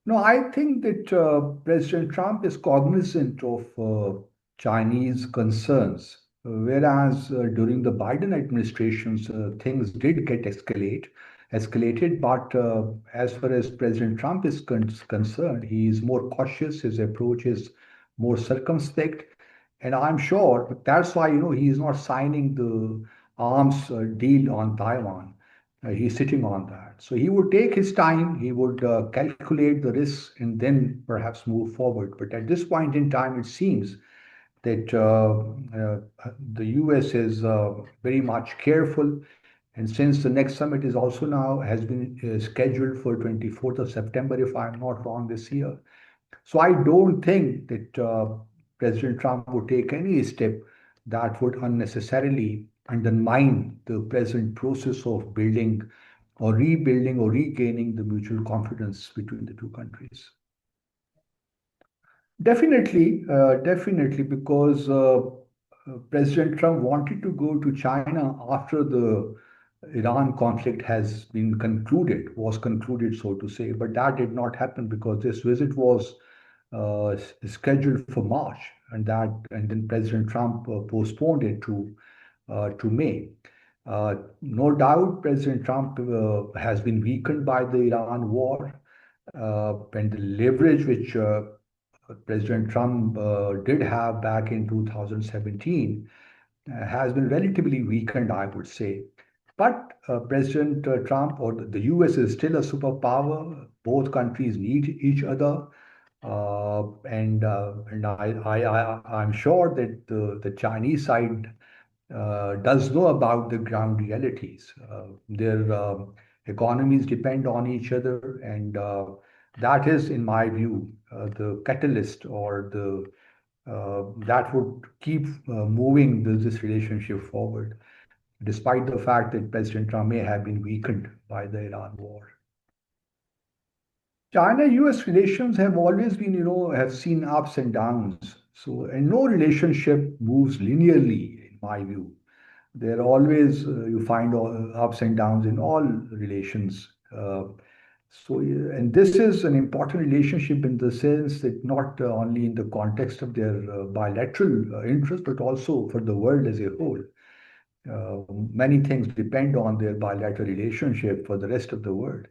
No, I think that President Trump is cognizant of Chinese concerns, whereas during the Biden administrations, things did get escalated. But as far as President Trump is concerned, he is more cautious. His approach is more circumspect, and I'm sure that's why he is not signing the arms deal on Taiwan. He's sitting on that. So he would take his time, he would calculate the risks, and then perhaps move forward. But at this point in time, it seems that the US is very much careful. And since the next summit is also now has been scheduled for 24th of September, if I'm not wrong, this year. So I don't think that President Trump would take any step that would unnecessarily undermine the present process of building or rebuilding or regaining the mutual confidence between the two countries. Definitely, because President Trump wanted to go to China after the Iran conflict was concluded, so to say. But that did not happen because this visit was scheduled for March, and then President Trump postponed it to May. No doubt, President Trump has been weakened by the Iran war, and the leverage which President Trump did have back in 2017 has been relatively weakened, I would say. But President Trump or the US is still a superpower. Both countries need each other. I'm sure that the Chinese side does know about the ground realities. Their economies depend on each other, and that is, in my view, the catalyst or the that would keep moving this relationship forward, despite the fact that President Trump may have been weakened by the Iran war. China-US relations have always been, have seen ups and downs. So, and no relationship moves linearly, in my view. There are always, you find all ups and downs in all relations. And this is an important relationship in the sense that not only in the context of their bilateral interest, but also for the world as a whole. Many things depend on their bilateral relationship for the rest of the world.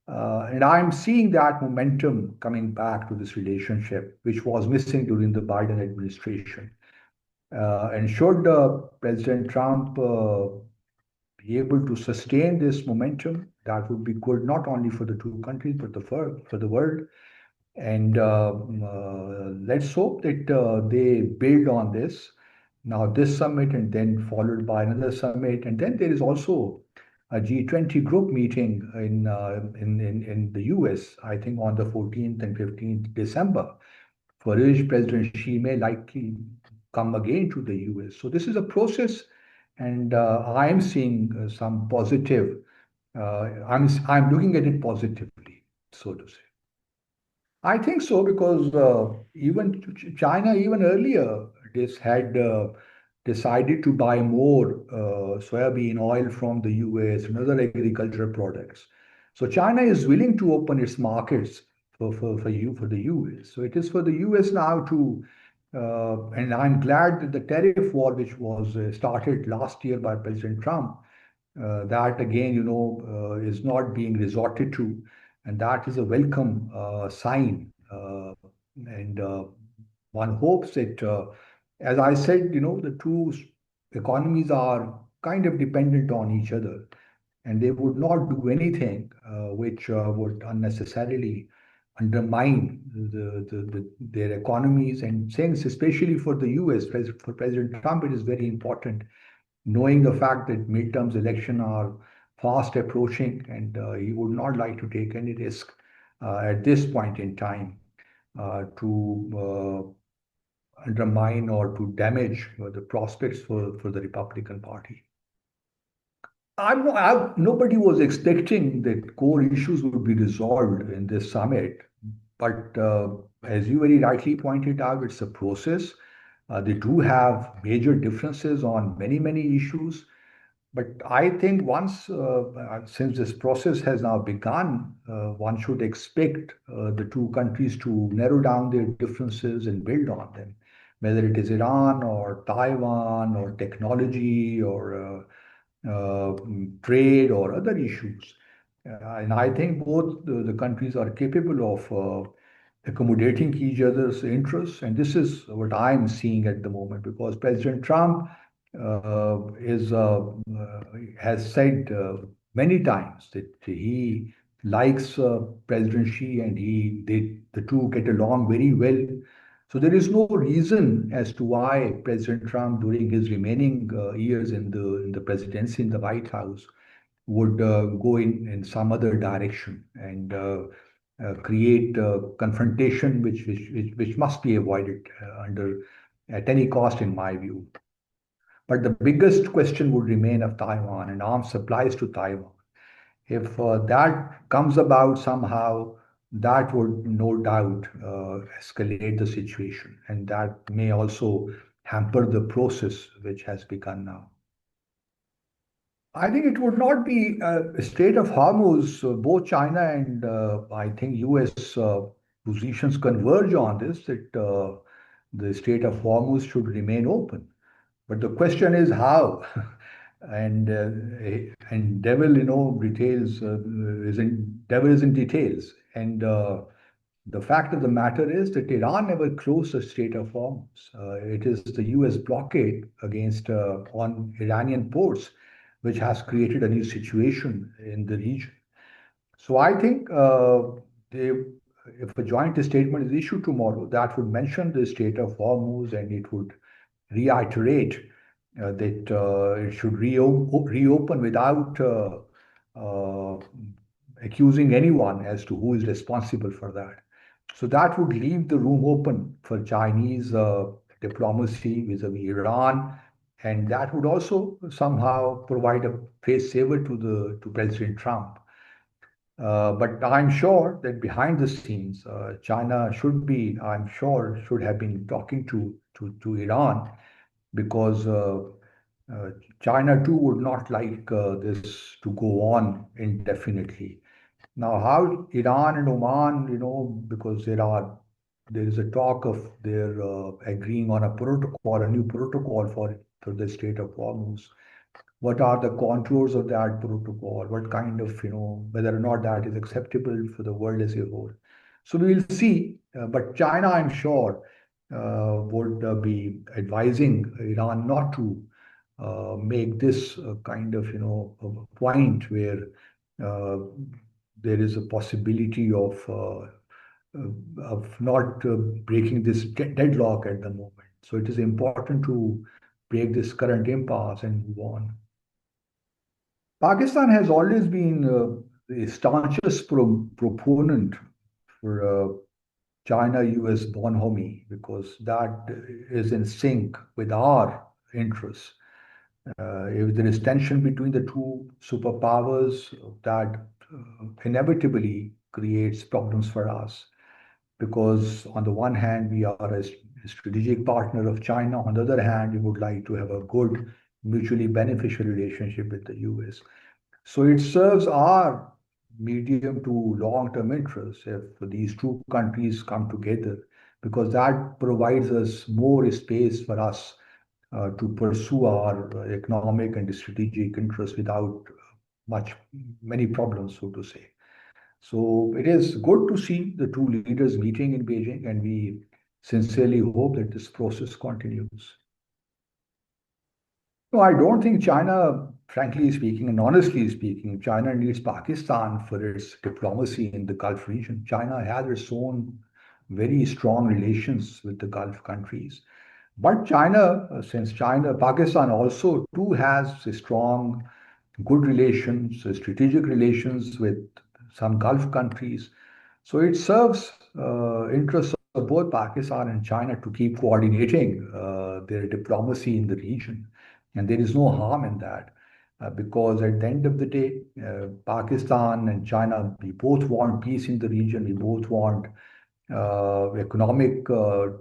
And I'm seeing that momentum coming back to this relationship, which was missing during the Biden administration. And should President Trump be able to sustain this momentum, that would be good not only for the two countries, but for the world. And let's hope that they build on this. Now, this summit, and then followed by another summit. And then there is also a G20 group meeting in the US, I think on the 14th and 15th December, for which President Xi may likely come again to the US. So this is a process, and I'm seeing some positive. I'm looking at it positively, so to say. I think so because even China, even earlier, this had decided to buy more soybean oil from the US and other agricultural products. So China is willing to open its markets for the US. So it is for the US now to, and I'm glad that the tariff war, which was started last year by President Trump, that again, is not being resorted to, and that is a welcome sign. And one hopes that, as I said, the two economies are kind of dependent on each other, and they would not do anything which would unnecessarily undermine their economies. And since, especially for the US, for President Trump, it is very important, knowing the fact that midterms election are fast approaching, and he would not like to take any risk at this point in time to undermine or to damage the prospects for the Republican Party. Nobody was expecting that core issues would be resolved in this summit, but as you very rightly pointed out, it's a process. They do have major differences on many issues. But I think once, since this process has now begun, one should expect the two countries to narrow down their differences and build on them, whether it is Iran or Taiwan or technology or trade or other issues. And I think both the countries are capable of accommodating each other's interests. And this is what I'm seeing at the moment because President Trump is has said many times that he likes President Xi and the two get along very well. So there is no reason as to why President Trump, during his remaining years in the presidency in the White House, would go in some other direction and create confrontation, which must be avoided under at any cost, in my view. But the biggest question would remain of Taiwan and arms supplies to Taiwan. If that comes about somehow, that would no doubt escalate the situation, and that may also hamper the process which has begun now. I think it would not be a Strait of Hormuz. Both China and I think U.S. Positions converge on this that the Strait of Hormuz should remain open. But the question is how, and devil, details isn't devil is in details, and the fact of the matter is that Iran never closed the Strait of Hormuz. It is the U.S. blockade against on Iranian ports which has created a new situation in the region. So I think if a joint statement is issued tomorrow, that would mention the Strait of Hormuz and it would reiterate that it should reopen without uh, accusing anyone as to who is responsible for that. So that would leave the room open for Chinese diplomacy vis-a-vis Iran, and that would also somehow provide a face saver to President Trump. But I'm sure that behind the scenes, China should be, I'm sure, should have been talking to Iran because uh, China too would not like this to go on indefinitely. Now, how Iran and Oman, because there is a talk of their agreeing on a protocol, a new protocol for the Strait of Hormuz. What are the contours of that protocol? What kind of, whether or not that is acceptable for the world as a whole. So we will see. But China, I'm sure, would be advising Iran not to make this kind of, a point where uh, there is a possibility of not breaking this deadlock at the moment. So it is important to break this current impasse and move on. Pakistan has always been the staunchest proponent for China-US bonhomie because that is in sync with our interests. If there is tension between the two superpowers, that inevitably creates problems for us because on the one hand, we are a strategic partner of China. On the other hand, we would like to have a good, mutually beneficial relationship with the US. So it serves our medium to long-term interests if these two countries come together, because that provides us more space for us to pursue our economic and strategic interests without many problems, so to say. So it is good to see the two leaders meeting in Beijing, and we sincerely hope that this process continues. No, I don't think China, frankly speaking and honestly speaking, China needs Pakistan for its diplomacy in the Gulf region. China has its own very strong relations with the Gulf countries. But China, since China, Pakistan also too has a strong, good relations, strategic relations with some Gulf countries. So it serves interests of both Pakistan and China to keep coordinating their diplomacy in the region. And there is no harm in that because at the end of the day, Pakistan and China, we both want peace in the region. We both want economic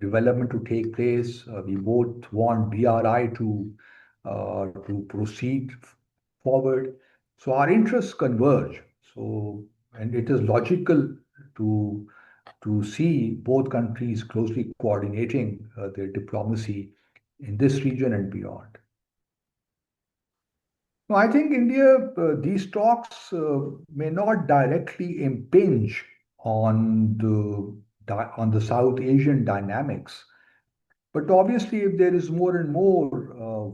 development to take place. We both want BRI to proceed forward. So our interests converge. So, and it is logical to see both countries closely coordinating their diplomacy in this region and beyond. No, I think India, these talks may not directly impinge on the South Asian dynamics, but obviously, if there is more and more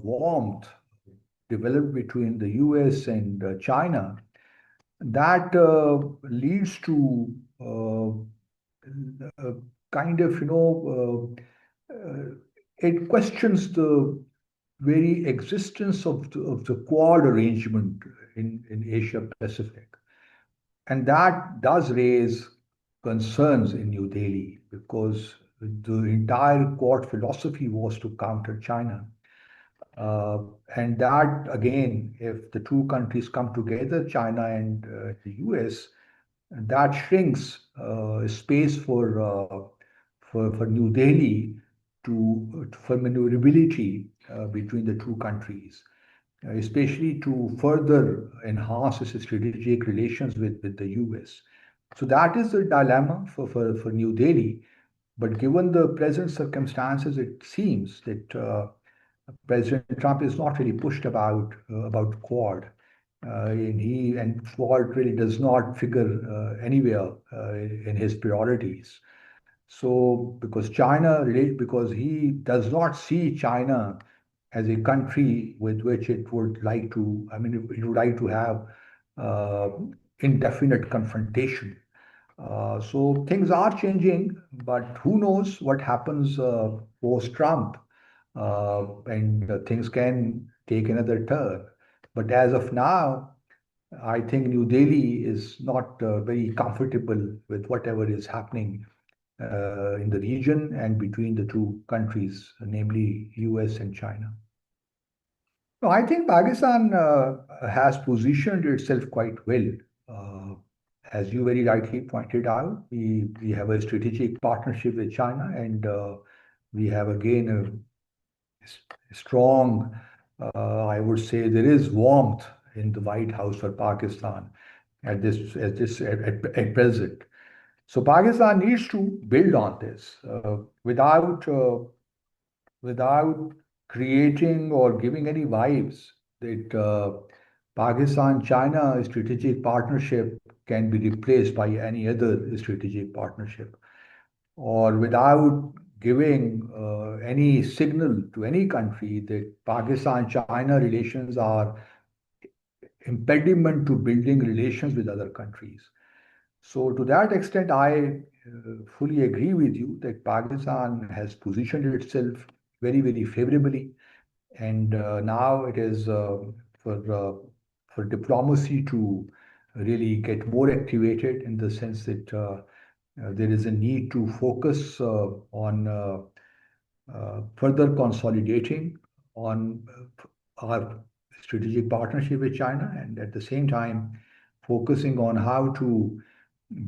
warmth developed between the U.S. and China, that leads to uh, kind of, it questions the very existence of the Quad arrangement in Asia Pacific. And that does raise concerns in New Delhi because the entire Quad philosophy was to counter China. Uh, and that, again, if the two countries come together, China and the US, that shrinks space for New Delhi for maneuverability between the two countries, especially to further enhance its strategic relations with the US. So that is the dilemma for New Delhi. But given the present circumstances, it seems that President Trump is not really pushed about Quad, and Quad really does not figure anywhere in his priorities. So because he does not see China as a country with which it would like to, I mean, it would like to have uh, indefinite confrontation. So things are changing, but who knows what happens post-Trump, and things can take another turn. But as of now, I think New Delhi is not very comfortable with whatever is happening in the region and between the two countries, namely US and China. No, I think Pakistan has positioned itself quite well. Uh, as you very rightly pointed out, we have a strategic partnership with China, and we have again a strong, I would say, there is warmth in the White House for Pakistan at present. So Pakistan needs to build on this without creating or giving any vibes that Pakistan-China strategic partnership can be replaced by any other strategic partnership, or without giving any signal to any country that Pakistan-China relations are impediment to building relations with other countries. So to that extent, I fully agree with you that Pakistan has positioned itself very favorably, and now it is for uh, for diplomacy to really get more activated in the sense that there is a need to focus on further consolidating on our strategic partnership with China, and at the same time focusing on how to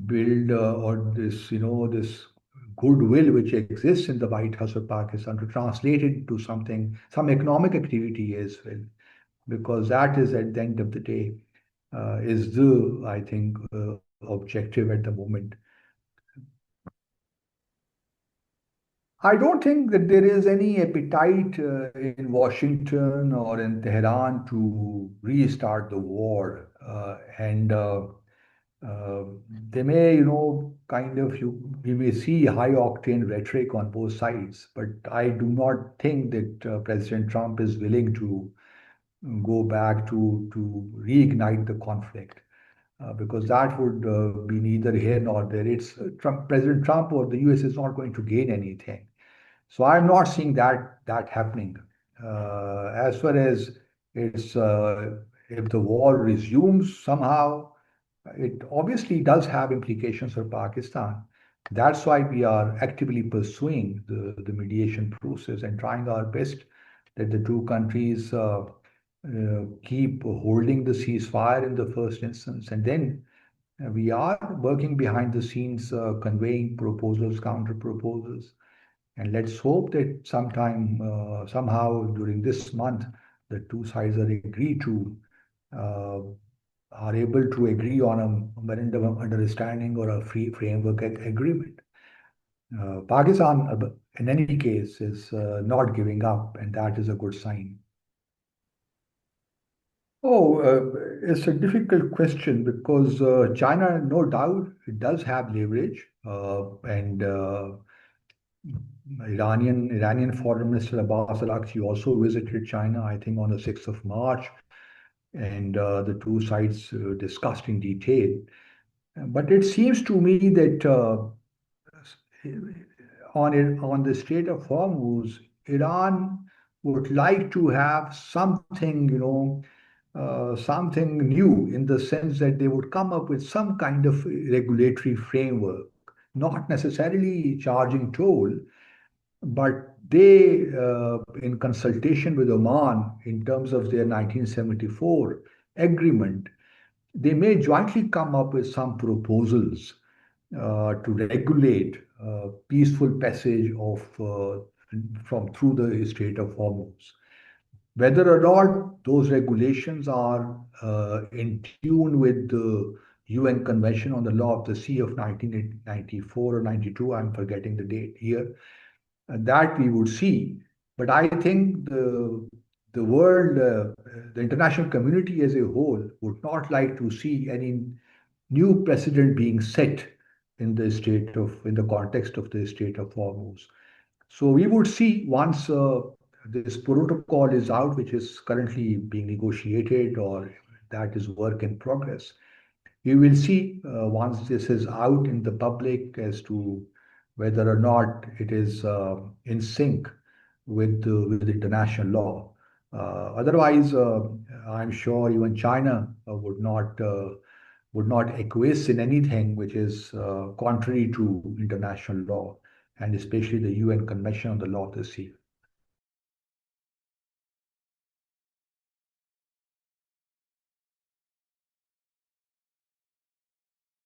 build or this this goodwill which exists in the White House of Pakistan to translate it into some economic activity as well, because that is at the end of the day is the I think objective at the moment. I don't think that there is any appetite in Washington or in Tehran to restart the war, and they may, kind of we may see high octane rhetoric on both sides, but I do not think that President Trump is willing to go back to reignite the conflict. Because that would be neither here nor there. It's President Trump or the US is not going to gain anything. So I'm not seeing that happening. As far as it's if the war resumes somehow, it obviously does have implications for Pakistan. That's why we are actively pursuing the mediation process and trying our best that the two countries keep holding the ceasefire in the first instance, and then we are working behind the scenes, conveying proposals, counter proposals, and let's hope that sometime, somehow during this month, the two sides are agreed to uh, are able to agree on a memorandum of understanding or a free framework agreement. Pakistan, in any case, is not giving up, and that is a good sign. Oh, it's a difficult question because China, no doubt, it does have leverage, and Iranian Foreign Minister Abbas Araghchi also visited China, I think, on the 6th of March, and the two sides discussed in detail. But it seems to me that on the Strait of Hormuz, Iran would like to have something, something new in the sense that they would come up with some kind of regulatory framework, not necessarily charging toll, but they, in consultation with Oman in terms of their 1974 agreement, they may jointly come up with some proposals to regulate peaceful passage of from through the Strait of Hormuz. Whether or not those regulations are in tune with the UN Convention on the Law of the Sea of 1994 or 92, I'm forgetting the date here, that we would see. But I think the world, the international community as a whole, would not like to see any new precedent being set in the context of the Strait of Hormuz. So we would see once this protocol is out, which is currently being negotiated or that is work in progress. We will see once this is out in the public as to whether or not it is in sync with international law. Otherwise, I'm sure even China would not acquiesce in anything which is contrary to international law, and especially the UN Convention on the Law of the Sea.